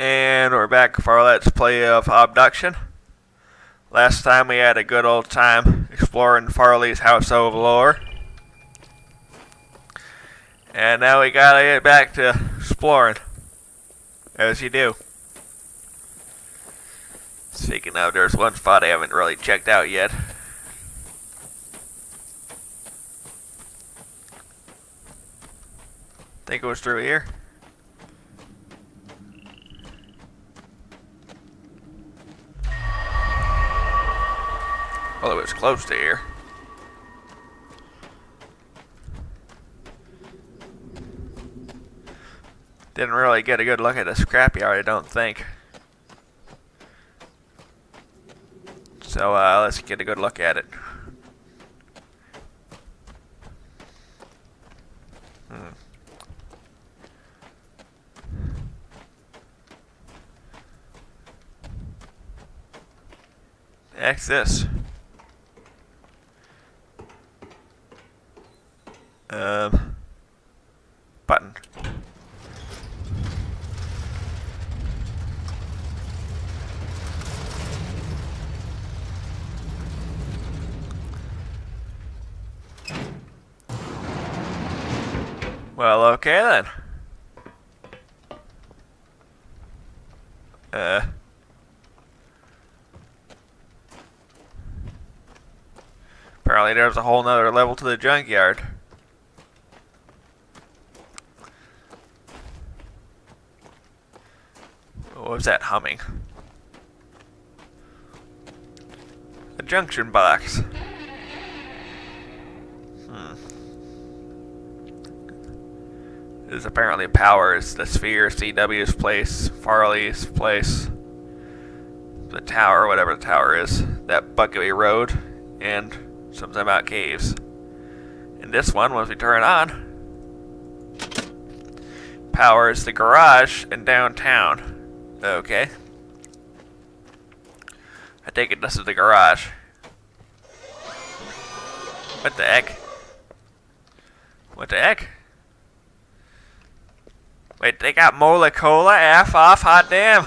And we're back for our Let's Play of Obduction. Last time we had a good old time exploring Farley's House of Lore. And now we gotta get back to exploring. As you do. Speaking of, there's one spot I haven't really checked out yet. Think it was through here. Well, it was close to here. Didn't really get a good look at the scrapyard, I don't think. So, let's get a good look at it. Heck's this? Button. Well, okay then. Apparently there's a whole nother level to the junkyard. What was that humming? A junction box. This apparently powers the sphere, CW's place, Farley's place, the tower, whatever the tower is, that Buckway Road, and something about caves. And this one, once we turn it on, powers the garage and downtown. Okay. I take it this is the garage. What the heck? What the heck? Wait, they got Mola Cola? F off, hot damn.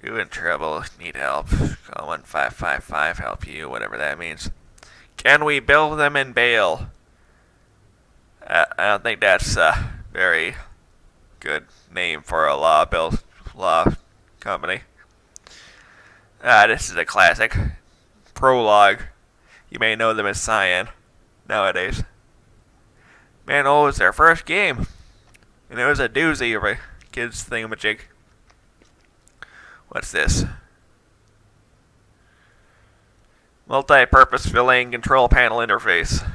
You in trouble, need help. Call 1555, help you, whatever that means. Can we bill them in bail? I don't think that's a very good name for a law company. This is a classic. Prologue. You may know them as Cyan nowadays. Man, it was their first game. And it was a doozy of a kid's thingamajig. What's this? Multi-purpose villain control panel interface.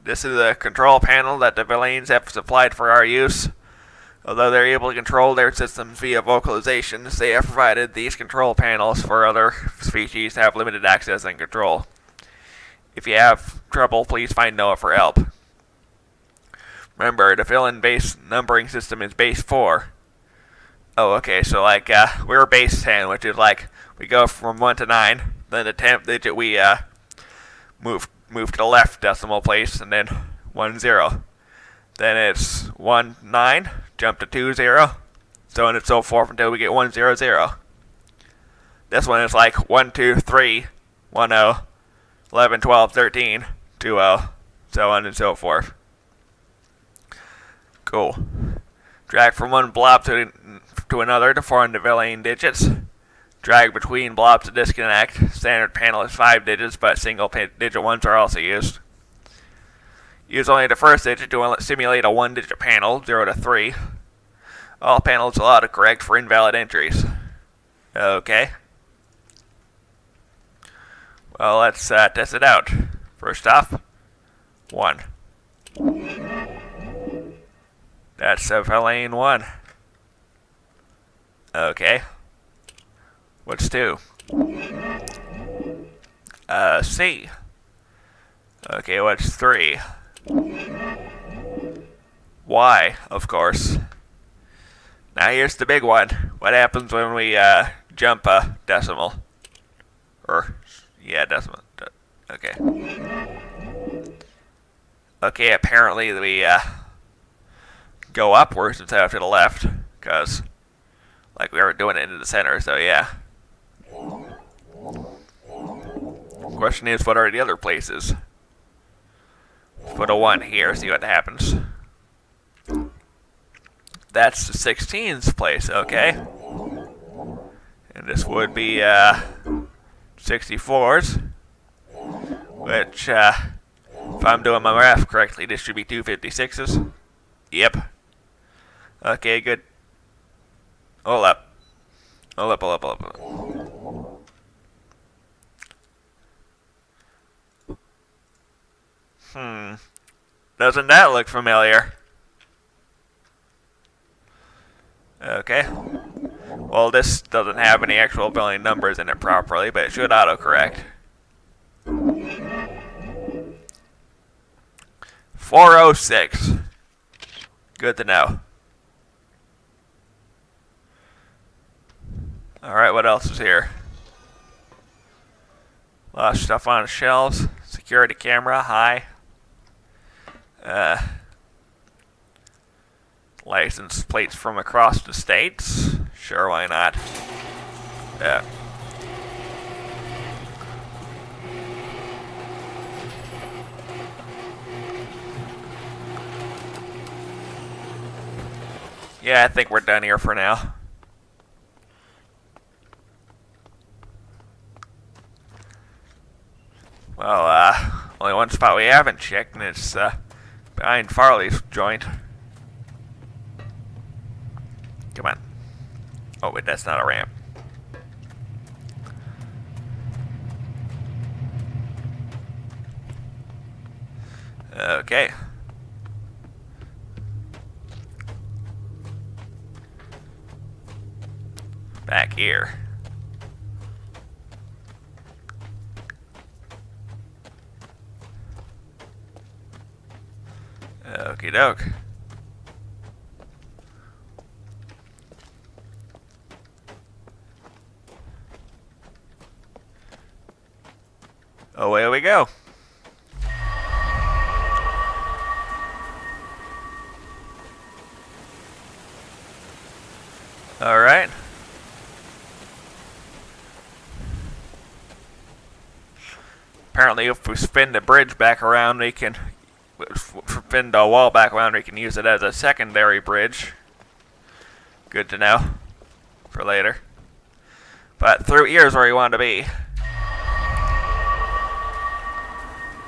This is a control panel that the villains have supplied for our use. Although they're able to control their systems via vocalizations, they have provided these control panels for other species to have limited access and control. If you have trouble, please find Noah for help. Remember, the villain base numbering system is base 4. Oh, okay, so like, we're base 10, which is like, we go from 1 to 9, then the 10th digit we, move to the left decimal place, and then 1, 0. Then it's 1, 9, jump to 2, 0, so on and so forth until we get 1, 0, 0. This one is like 1, 2, 3, 1, 0, 11, 12, 13, 2, 0, so on and so forth. Cool. Drag from one blob to another to form the villain digits. Drag between blobs to disconnect. Standard panel is 5 digits, but single digit ones are also used. Use only the first digit to simulate a 1-digit panel, 0 to 3. All panels will autocorrect for invalid entries. Okay. Well, let's test it out. First off, 1. That's a villain 1. Okay. What's 2? C. Okay, what's 3? Y, of course. Now here's the big one. What happens when we jump a decimal? Decimal. Okay. Okay, apparently we go upwards instead of to the left, because like we were doing it into the center, so yeah. Question is, what are the other places? Put a 1 here, see what happens. That's the 16's place, okay. And this would be 64's, which, if I'm doing my math correctly, this should be 256's. Yep. Okay, good. Hold up. Hold up, hold up, hold up. Doesn't that look familiar? Okay. Well, this doesn't have any actual building numbers in it properly, but it should autocorrect. 406. Good to know. Alright, what else is here? A lot of stuff on the shelves. Security camera, hi. License plates from across the states. Sure, why not? Yeah. Yeah, I think we're done here for now. Well, only one spot we haven't checked, and it's behind Farley's joint. Come on. Oh, wait, that's not a ramp. Okay. Back here. Okie doke. Away we go. All right. Apparently, if we spin the bridge back around, we can spin the wall back around. We can use it as a secondary bridge. Good to know for later. But through here is where you want to be.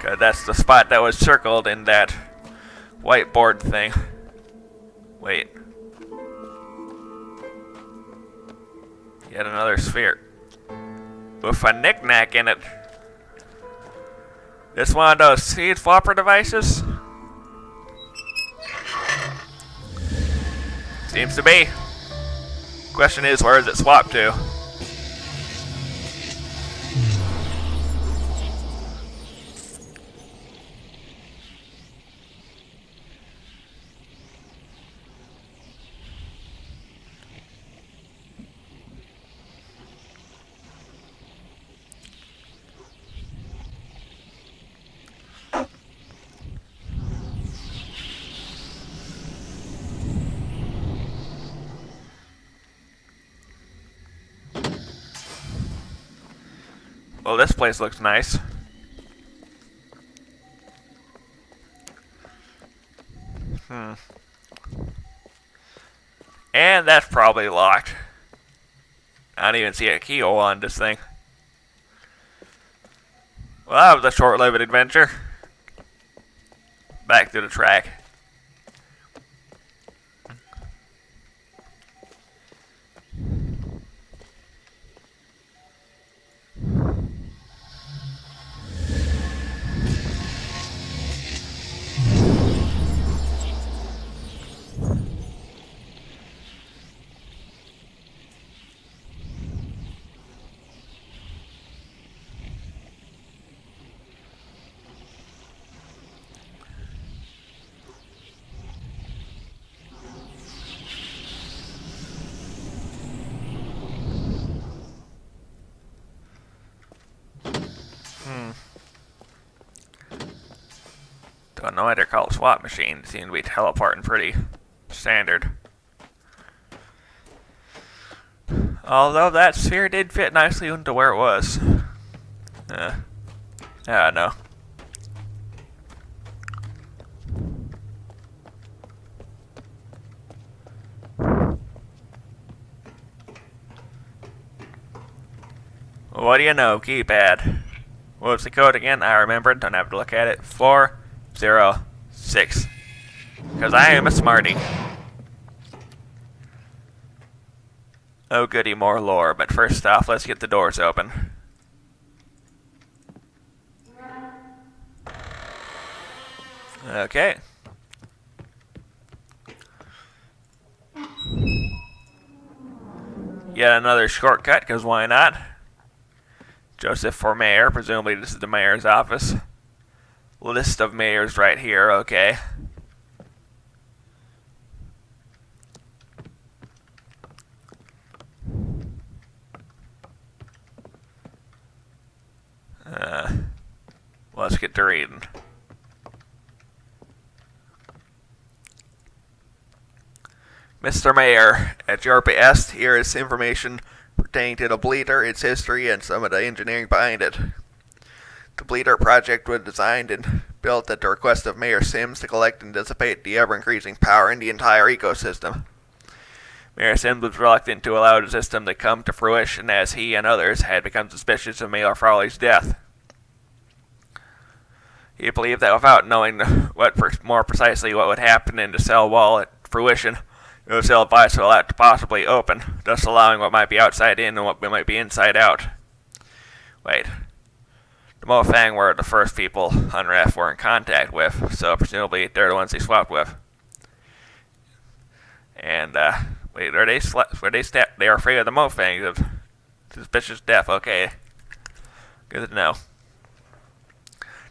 Cause that's the spot that was circled in that whiteboard thing. Wait. Yet another sphere. With a knick-knack in it. This one of those seed flopper devices? Seems to be. Question is, where does it swap to? Well, this place looks nice. And that's probably locked. I don't even see a keyhole on this thing. Well, that was a short-lived adventure. Back to the track. Don't know why they're called swap machines. Seem to be teleporting pretty Standard. Although that sphere did fit nicely into where it was. I don't know. What do you know? Keypad. What's the code again? I remembered. Don't have to look at it. 406. Because I am a smarty. Oh goody, more lore. But first off, let's get the doors open. Okay. Yet another shortcut, because why not? Josef for mayor. Presumably this is the mayor's office. List of mayors right here. Okay. Let's get to reading. Mr. Mayor, at your behest, here is information pertaining to the bleeder, its history, and some of the engineering behind it. The bleeder project was designed and built at the request of Mayor Sims to collect and dissipate the ever-increasing power in the entire ecosystem. Mayor Sims was reluctant to allow the system to come to fruition as he and others had become suspicious of Mayor Frawley's death. He believed that without knowing more precisely what would happen in the cell wall at fruition, it was still advised to allow it to possibly open, thus allowing what might be outside in and what might be inside out. Wait. The Mofang were the first people Unref were in contact with, so presumably they're the ones they swapped with. And, wait, they are afraid of the Mofangs, of suspicious death, okay. Good to know.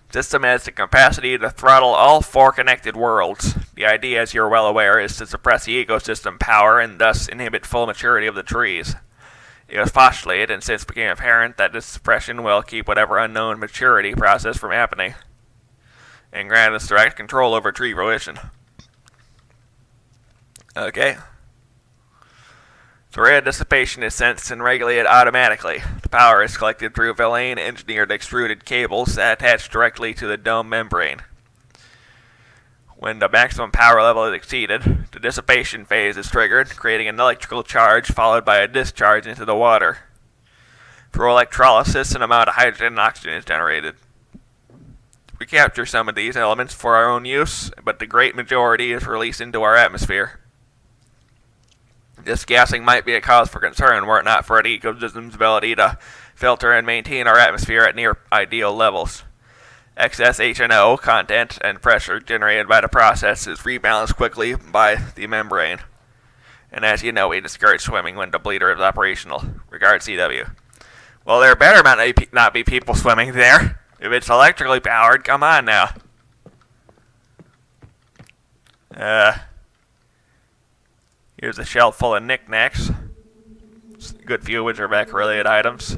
The system has the capacity to throttle all 4 connected worlds. The idea, as you're well aware, is to suppress the ecosystem power and thus inhibit full maturity of the trees. It was postulated, and since it became apparent, that this suppression will keep whatever unknown maturity process from happening, and grant us direct control over tree fruition. Okay. The rate of dissipation is sensed and regulated automatically. The power is collected through Villain engineered extruded cables that attach directly to the dome membrane. When the maximum power level is exceeded, the dissipation phase is triggered, creating an electrical charge followed by a discharge into the water. Through electrolysis, an amount of hydrogen and oxygen is generated. We capture some of these elements for our own use, but the great majority is released into our atmosphere. This gassing might be a cause for concern were it not for the ecosystem's ability to filter and maintain our atmosphere at near ideal levels. Excess HNO content and pressure generated by the process is rebalanced quickly by the membrane. And as you know, we discourage swimming when the bleeder is operational. Regards, CW. Well, there better not be people swimming there. If it's electrically powered, come on now. Here's a shelf full of knickknacks. A good few of which are mech-related items.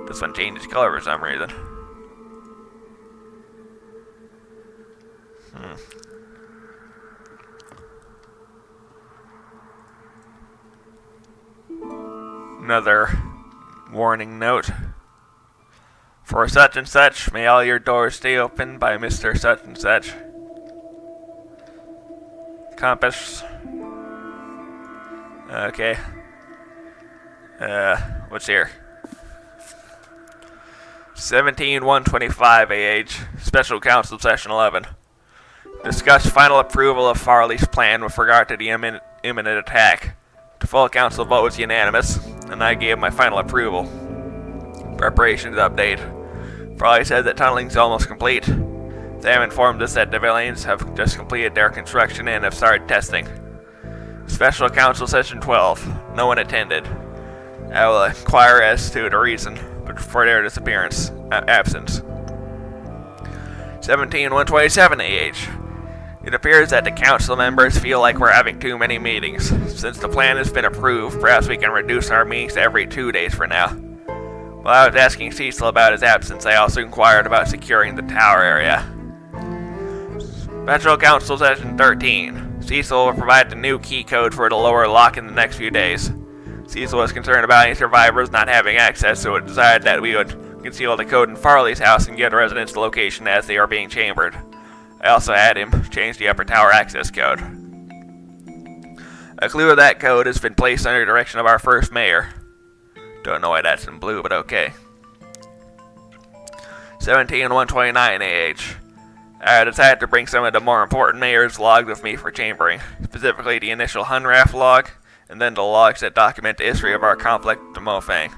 This one changes color for some reason. Another warning note. For such and such, may all your doors stay open by Mr. Such and such. Compass. Okay. What's here? 17-125 AH. Special Council Session 11. Discuss final approval of Farley's plan with regard to the imminent attack. The full council vote was unanimous, and I gave my final approval. Preparations update. Farley said that tunneling's almost complete. They have informed us that the villains have just completed their construction and have started testing. Special Council Session 12. No one attended. I will inquire as to the reason for their absence. 17-127 AH. It appears that the council members feel like we're having too many meetings. Since the plan has been approved, perhaps we can reduce our meetings to every 2 days for now. While I was asking Cecil about his absence, I also inquired about securing the tower area. Special Council Session 13. Cecil will provide the new key code for the lower lock in the next few days. Cecil was concerned about any survivors not having access, so it decided that we would conceal the code in Farley's house and give residents the location as they are being chambered. I also had him change the upper tower access code. A clue of that code has been placed under the direction of our first mayor. Don't know why that's in blue, but okay. 17-129 AH. I decided to bring some of the more important mayor's logs with me for chambering, specifically the initial Hunrath log, and then the logs that document the history of our conflict with the Mofang.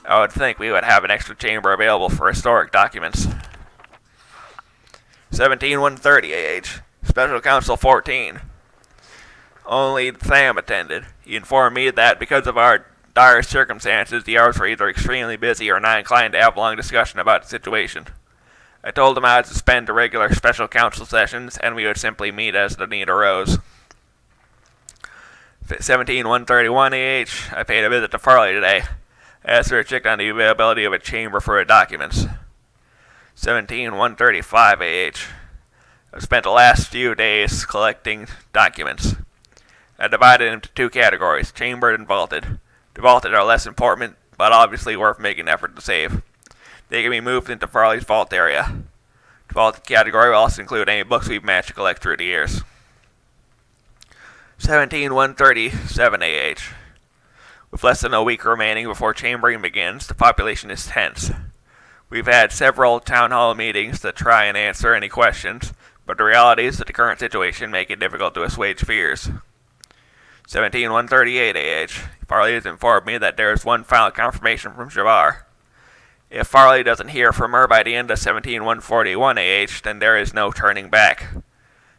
I would think we would have an extra chamber available for historic documents. 17-130 AH. Special Council 14. Only Sam attended. He informed me that because of our dire circumstances, the hours were either extremely busy or not inclined to have a long discussion about the situation. I told him I would suspend the regular special council sessions, and we would simply meet as the need arose. 17-131 AH. I paid a visit to Farley today. I asked her to check on the availability of a chamber for her documents. 17-135 AH. I've spent the last few days collecting documents. I divided them into two categories, chambered and vaulted. The vaulted are less important, but obviously worth making an effort to save. They can be moved into Farley's vault area. The vaulted category will also include any books we've managed to collect through the years. 17-137 AH. With less than a week remaining before chambering begins, the population is tense. We've had several town hall meetings to try and answer any questions, but the reality is that the current situation makes it difficult to assuage fears. 17-138 AH. Farley has informed me that there is one final confirmation from Shavar. If Farley doesn't hear from her by the end of 17-141 AH, then there is no turning back.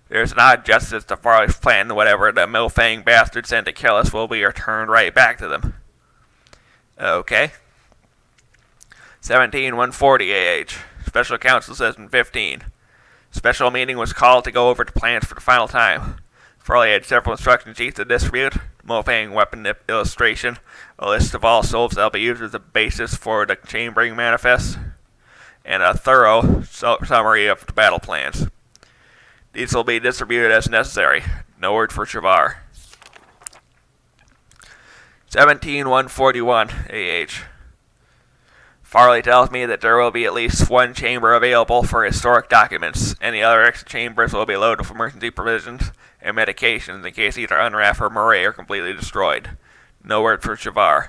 There's an odd justice to Farley's plan. Whatever the Milfang bastards sent to kill us will be returned right back to them. Okay. 17-140 AH. Special Council Session 15. Special meeting was called to go over the plans for the final time. Farley had several instruction sheets to distribute, Mofang weapon illustration, a list of all souls that will be used as a basis for the chambering manifest, and a thorough summary of the battle plans. These will be distributed as necessary. No word for Shavar. 17-141 AH. Farley tells me that there will be at least one chamber available for historic documents. Any other extra chambers will be loaded with emergency provisions and medications in case either Unrath or Murray are completely destroyed. No word for Shavar.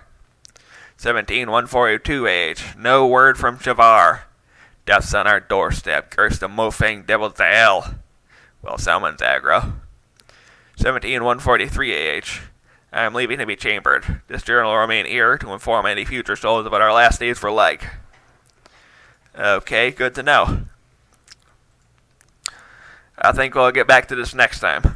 17-142 AH. No word from Shavar. Death's on our doorstep. Curse the Mofang devil to hell. Well, someone's aggro. 17-143 AH. I am leaving to be chambered. This journal will remain here to inform any future souls of what our last days were like. Okay, good to know. I think we'll get back to this next time.